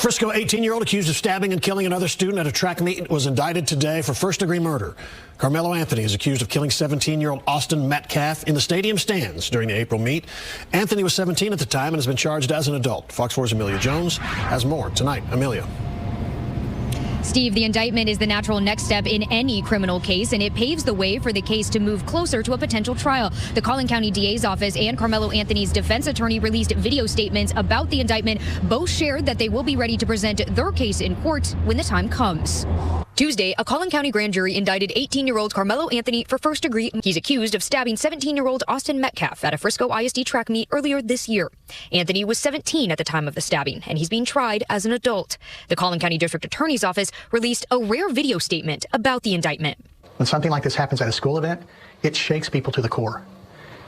Frisco 18-year-old accused of stabbing and killing another student at a track meet was indicted today for first-degree murder. Karmelo Anthony is accused of killing 17-year-old Austin Metcalf in the stadium stands during the April meet. Anthony was 17 at the time and has been charged as an adult. Fox 4's Amelia Jones has more tonight. Amelia. Steve, the indictment is the natural next step in any criminal case, and it paves the way for the case to move closer to a potential trial. The Collin County DA's office and Karmelo Anthony's defense attorney released video statements about the indictment. Both shared that they will be ready to present their case in court when the time comes. Tuesday, a Collin County grand jury indicted 18-year-old Karmelo Anthony for first degree. He's accused of stabbing 17-year-old Austin Metcalf at a Frisco ISD track meet earlier this year. Anthony was 17 at the time of the stabbing, and he's being tried as an adult. The Collin County District Attorney's Office released a rare video statement about the indictment. When something like this happens at a school event, it shakes people to the core.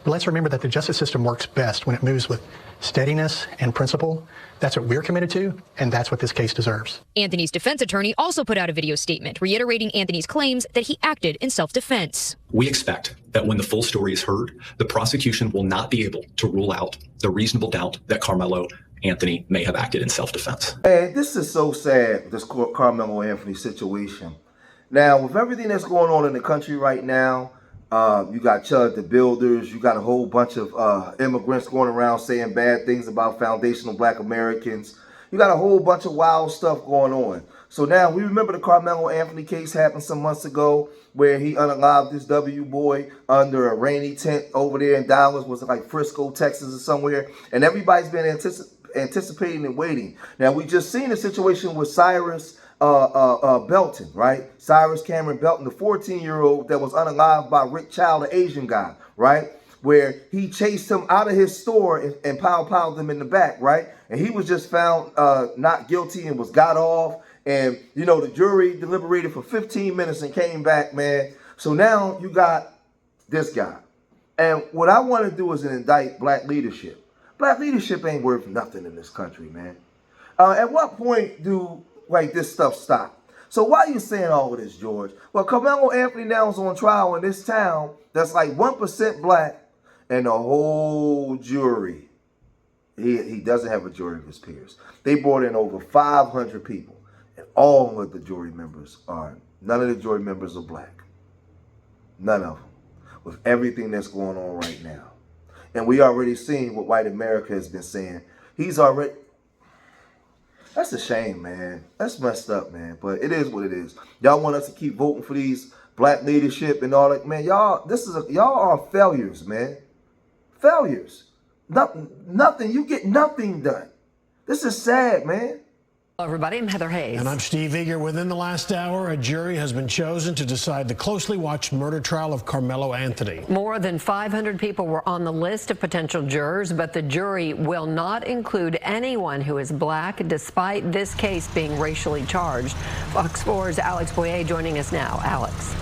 But let's remember that the justice system works best when it moves with steadiness and principle. That's what we're committed to, and that's what this case deserves. Anthony's defense attorney also put out a video statement reiterating Anthony's claims that he acted in self-defense. We expect that when the full story is heard, the prosecution will not be able to rule out the reasonable doubt that Karmelo Anthony may have acted in self-defense. Hey, this is so sad, this Karmelo Anthony situation. Now, with everything that's going on in the country right now, you got Chud the Builders, you got a whole bunch of immigrants going around saying bad things about foundational Black Americans. You got a whole bunch of wild stuff going on. So now we remember the Karmelo Anthony case happened some months ago where he unalived this W boy under a rainy tent over there in Dallas, was it like Frisco, Texas or somewhere, and everybody's been anticipating and waiting. Now we just seen a situation with Cyrus Belton, right? Cyrus Cameron Belton, the 14-year-old that was unalived by Rick Child, the Asian guy, right? Where he chased him out of his store and pow-powed him in the back, right? And he was just found not guilty and was got off. And, you know, the jury deliberated for 15 minutes and came back, man. So now you got this guy. And what I want to do is indict black leadership. Black leadership ain't worth nothing in this country, man. At what point do like this stuff stop? So why are you saying all of this, George? Well, Karmelo Anthony now is on trial in this town that's like 1% black, and the whole jury, he doesn't have a jury of his peers. They brought in over 500 people, and all of the jury members none of the jury members are black. None of them. With everything that's going on right now. And we already seen what white America has been saying. That's a shame, man. That's messed up, man. But it is what it is. Y'all want us to keep voting for these black leadership and all that, man. Y'all are failures, man. Failures. Nothing. You get nothing done. This is sad, man. Hello, everybody. I'm Heather Hayes. And I'm Steve Eager. Within the last hour, a jury has been chosen to decide the closely watched murder trial of Karmelo Anthony. More than 500 people were on the list of potential jurors, but the jury will not include anyone who is black, despite this case being racially charged. Fox 4's Alex Boyer joining us now. Alex.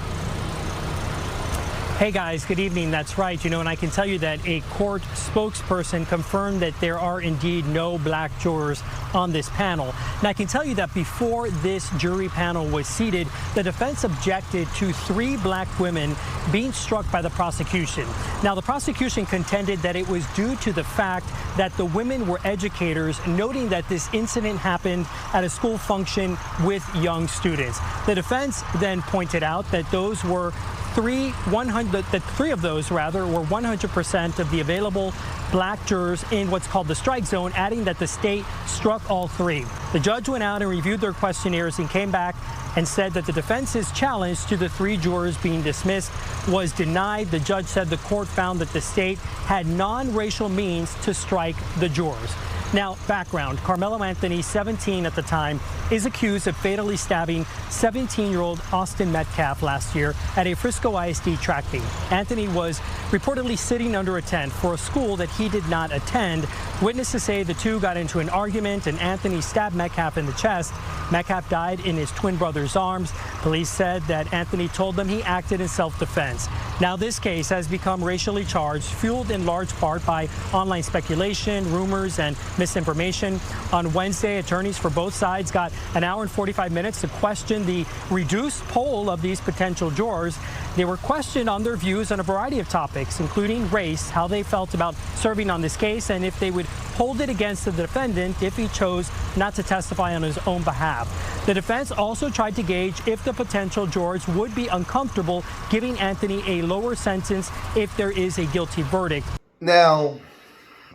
Hey guys, good evening. That's right. You know, and I can tell you that a court spokesperson confirmed that there are indeed no black jurors on this panel. And I can tell you that before this jury panel was seated, the defense objected to 3 black women being struck by the prosecution. Now, the prosecution contended that it was due to the fact that the women were educators, noting that this incident happened at a school function with young students. The defense then pointed out that those were three of those were 100% of the available black jurors in what's called the strike zone, adding that the state struck all 3. The judge went out and reviewed their questionnaires and came back and said that the defense's challenge to the 3 jurors being dismissed was denied. The judge said the court found that the state had non-racial means to strike the jurors. Now, background. Karmelo Anthony, 17 at the time, is accused of fatally stabbing 17-year-old Austin Metcalf last year at a Frisco ISD track meet. Anthony was reportedly sitting under a tent for a school that he did not attend. Witnesses say the two got into an argument and Anthony stabbed Metcalf in the chest. Metcalf died in his twin brother's arms. Police said that Anthony told them he acted in self-defense. Now, this case has become racially charged, fueled in large part by online speculation, rumors, and misinformation. On Wednesday, attorneys for both sides got an hour and 45 minutes to question the reduced poll of these potential jurors. They were questioned on their views on a variety of topics, including race, how they felt about serving on this case, and if they would hold it against the defendant if he chose not to testify on his own behalf. The defense also tried to gauge if the potential jurors would be uncomfortable giving Anthony a lower sentence if there is a guilty verdict. Now,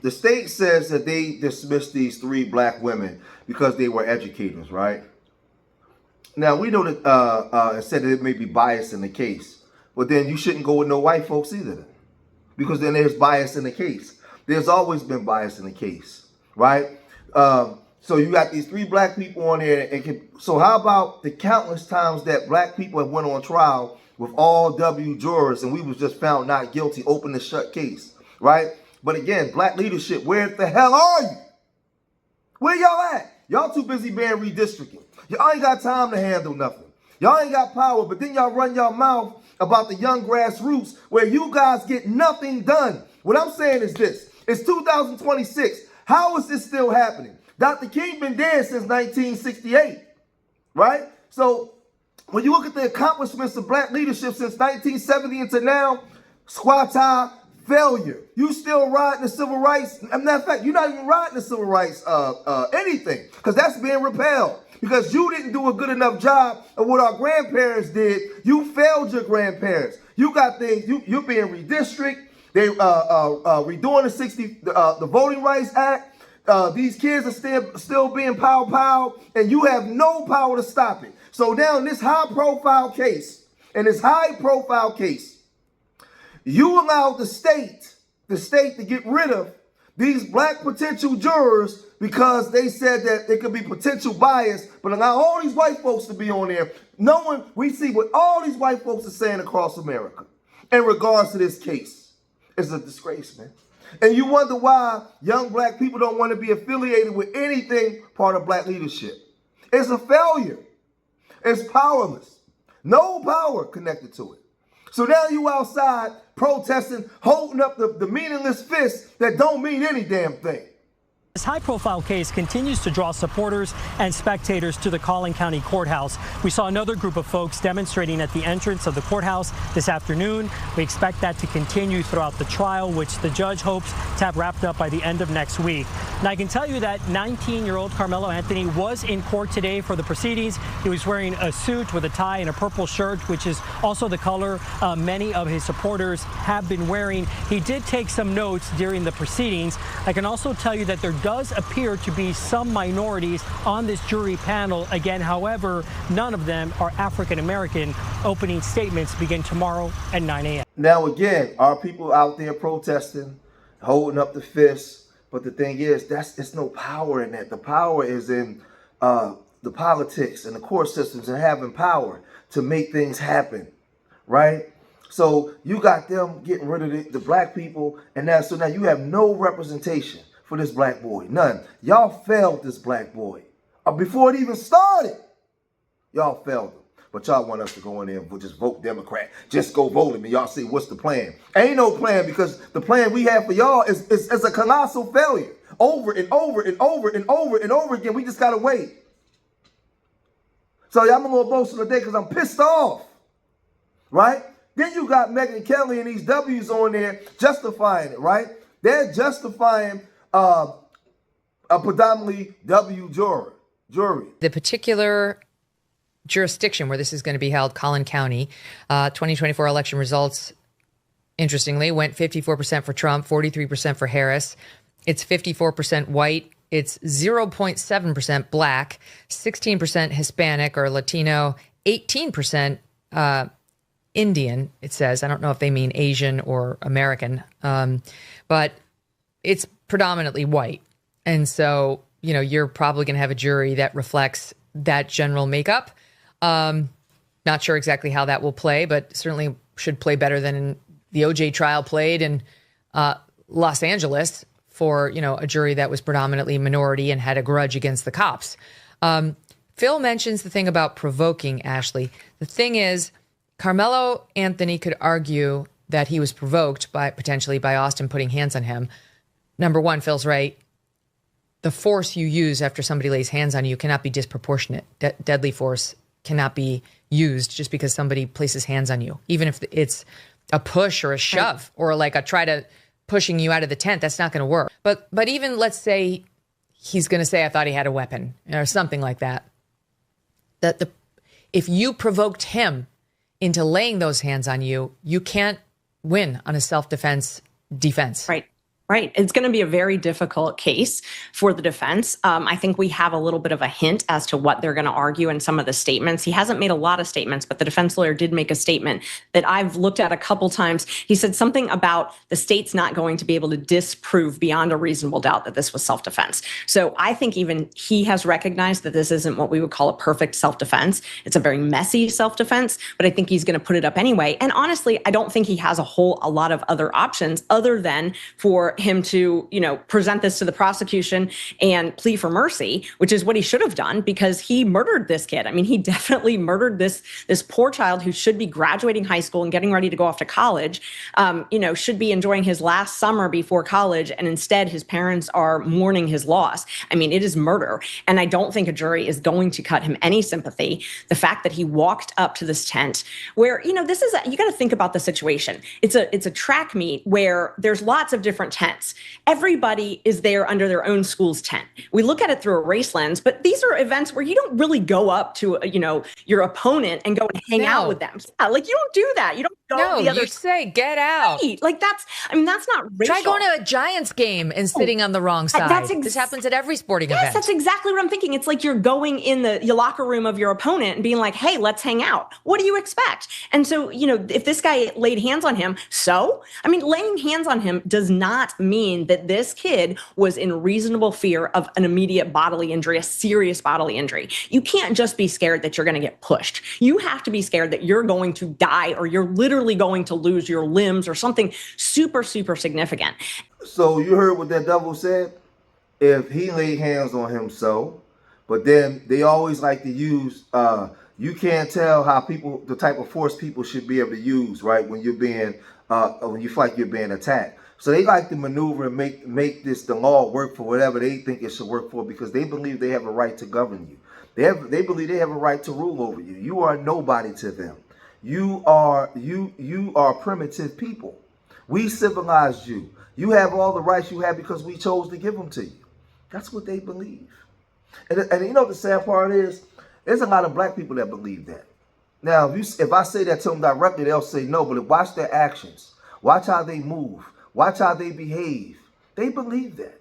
the state says that they dismissed these 3 black women because they were educators, right? Now, we know that it said that it may be bias in the case, but then you shouldn't go with no white folks either, because then there's bias in the case. There's always been bias in the case, right? So you got these 3 black people on there. So how about the countless times that black people have went on trial with all W jurors and we was just found not guilty, open and shut case, right? But again, black leadership, where the hell are you? Where y'all at? Y'all too busy being redistricting. Y'all ain't got time to handle nothing. Y'all ain't got power, but then y'all run your mouth about the young grassroots where you guys get nothing done. What I'm saying is this. It's 2026. How is this still happening? Dr. King been dead since 1968, right? So when you look at the accomplishments of black leadership since 1970 until now, squatter, failure. You still riding the civil rights. As a matter of fact, you're not even riding the civil rights anything, because that's being repelled. Because you didn't do a good enough job of what our grandparents did. You failed your grandparents. You got things, you're being redistricted. They redoing the Voting Rights Act. These kids are still being pow, and you have no power to stop it. So now in this high-profile case, you allowed the state to get rid of these black potential jurors because they said that there could be potential bias, but allow all these white folks to be on there. We see what all these white folks are saying across America in regards to this case. It's a disgrace, man. And you wonder why young black people don't want to be affiliated with anything part of black leadership. It's a failure. It's powerless. No power connected to it. So now you outside protesting, holding up the meaningless fists that don't mean any damn thing. This high-profile case continues to draw supporters and spectators to the Collin County Courthouse. We saw another group of folks demonstrating at the entrance of the courthouse this afternoon. We expect that to continue throughout the trial, which the judge hopes to have wrapped up by the end of next week. Now, I can tell you that 19-year-old Karmelo Anthony was in court today for the proceedings. He was wearing a suit with a tie and a purple shirt, which is also the color many of his supporters have been wearing. He did take some notes during the proceedings. I can also tell you that there does appear to be some minorities on this jury panel. Again, however, none of them are African American. Opening statements begin tomorrow at 9 a.m. Now, again, are people out there protesting, holding up the fists? But the thing is, it's no power in that. The power is in the politics and the court systems and having power to make things happen, right? So you got them getting rid of the black people, and now you have no representation for this black boy. None. Y'all failed this black boy. Before it even started, y'all failed him. But y'all want us to go in there and just vote Democrat. Just go vote him and y'all see what's the plan. Ain't no plan, because the plan we have for y'all is a colossal failure. Over and over and over and over and over again. We just got to wait. So I'm a little emotional today because I'm pissed off. Right? Then you got Megyn Kelly and these W's on there justifying it, right? They're justifying a predominantly W jury. The particular jurisdiction where this is going to be held, Collin County, 2024 election results, interestingly, went 54% for Trump, 43% for Harris. It's 54% white. It's 0.7% black, 16% Hispanic or Latino, 18% Indian, it says. I don't know if they mean Asian or American, but it's predominantly white. And so, you're probably going to have a jury that reflects that general makeup. Not sure exactly how that will play, but certainly should play better than the OJ trial played in Los Angeles for, a jury that was predominantly minority and had a grudge against the cops. Phil mentions the thing about provoking, Ashley. The thing is, Karmelo Anthony could argue that he was provoked by potentially by Austin putting hands on him. Number one, Phil's right. The force you use after somebody lays hands on you cannot be disproportionate. Deadly force cannot be used just because somebody places hands on you, even if it's a push or a shove or like a try to pushing you out of the tent. That's not going to work. But even let's say he's going to say, I thought he had a weapon or something like that. If you provoked him into laying those hands on you, you can't win on a self-defense defense. Right. It's going to be a very difficult case for the defense. I think we have a little bit of a hint as to what they're going to argue in some of the statements. He hasn't made a lot of statements, but the defense lawyer did make a statement that I've looked at a couple times. He said something about the state's not going to be able to disprove beyond a reasonable doubt that this was self-defense. So I think even he has recognized that this isn't what we would call a perfect self-defense. It's a very messy self-defense, but I think he's going to put it up anyway. And honestly, I don't think he has a lot of other options other than for him to, present this to the prosecution and plea for mercy, which is what he should have done because he murdered this kid. I mean, he definitely murdered this poor child who should be graduating high school and getting ready to go off to college, should be enjoying his last summer before college. And instead, his parents are mourning his loss. I mean, it is murder. And I don't think a jury is going to cut him any sympathy. The fact that he walked up to this tent where, you got to think about the situation. It's a track meet where there's lots of different tents. Everybody is there under their own school's tent. We look at it through a race lens, but these are events where you don't really go up to, your opponent and go and hang out with them. Yeah, like you don't do that. You don't go to the other you say, get out. Right. Like that's not racial. Try going to a Giants game and sitting on the wrong side. This happens at every sporting event. Yes, that's exactly what I'm thinking. It's like you're going in the locker room of your opponent and being like, hey, let's hang out. What do you expect? And so, if this guy laid hands on him, laying hands on him does not mean that this kid was in reasonable fear of an immediate bodily injury, a serious bodily injury. You can't just be scared that you're going to get pushed. You have to be scared that you're going to die or you're literally going to lose your limbs or something super, super significant. So you heard what that devil said? If he laid hands on him, but then they always like to use, you can't tell how the type of force people should be able to use, right? When you're being, when you feel like you're being attacked. So they like to maneuver and make the law work for whatever they think it should work for because they believe they have a right to govern you. They believe they have a right to rule over you. You are nobody to them. You are primitive people. We civilized you. You have all the rights you have because we chose to give them to you. That's what they believe. And the sad part is, there's a lot of black people that believe that. Now, if I say that to them directly, they'll say no, but watch their actions. Watch how they move. Watch how they behave. They believe that.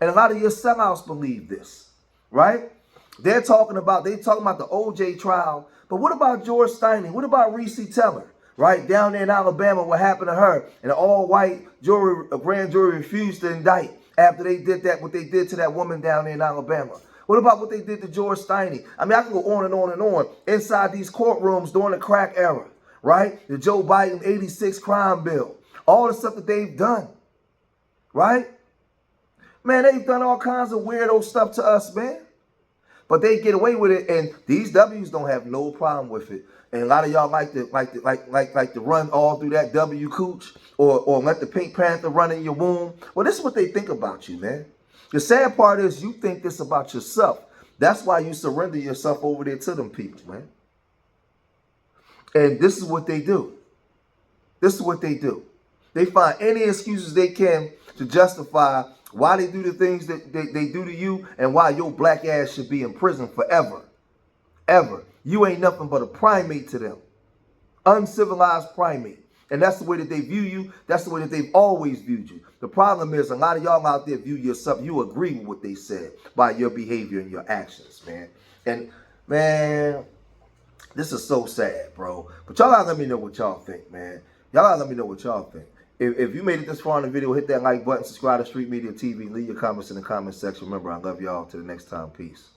And a lot of your sellouts believe this, right? They're talking about the OJ trial, but what about George Steiny? What about Reese Teller, right? Down there in Alabama, what happened to her? And an all-white grand jury refused to indict after they did what they did to that woman down there in Alabama. What about what they did to George Steiny? I can go on and on and on. Inside these courtrooms during the crack era, right? The Joe Biden 86 crime bill. All the stuff that they've done, right? Man, they've done all kinds of weirdo stuff to us, man. But they get away with it, and these W's don't have no problem with it. And a lot of y'all like to run all through that W cooch or let the Pink Panther run in your womb. Well, this is what they think about you, man. The sad part is you think this about yourself. That's why you surrender yourself over there to them people, man. And this is what they do. This is what they do. They find any excuses they can to justify why they do the things that they do to you and why your black ass should be in prison forever. Ever. You ain't nothing but a primate to them. Uncivilized primate. And that's the way that they view you. That's the way that they've always viewed you. The problem is a lot of y'all out there view yourself. You agree with what they said by your behavior and your actions, man. And, man, this is so sad, bro. But y'all gotta let me know what y'all think, man. Y'all gotta let me know what y'all think. If you made it this far in the video, hit that like button, subscribe to Street Media TV, leave your comments in the comment section. Remember, I love y'all. Till the next time, peace.